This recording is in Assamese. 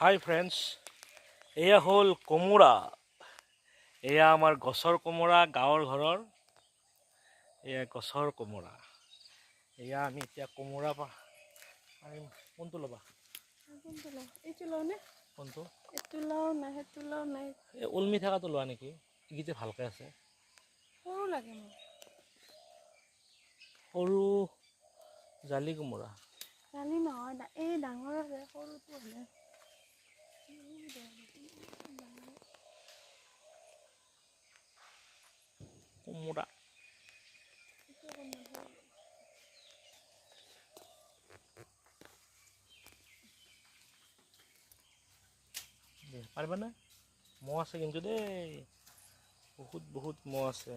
হাই ফ্ৰেণ্ডছ, এয়া হ'ল কোমোৰা। এয়া আমাৰ গছৰ কোমোৰা, গাঁৱৰ ঘৰৰ। এয়া গছৰ কোমোৰা। এয়া আমি এতিয়া কোমোৰা পাৰিম। কোনটো ল'বা? এইটো লওঁ নে? কোনটো? এইটো লওঁ নাই, সেইটো লওঁ নাই। এই ওলমি থকাটো লোৱা নেকি? এইকেইটা ভালকৈ আছে। সৰু লাগে মোক। সৰু জালি কোমোৰা। জালি নহয়, এই ডাঙৰ আছে, সৰুটো হ'লে কোমোৰা। পাৰিবানে? মহ আছে কিন্তু দেই, বহুত মহ আছে।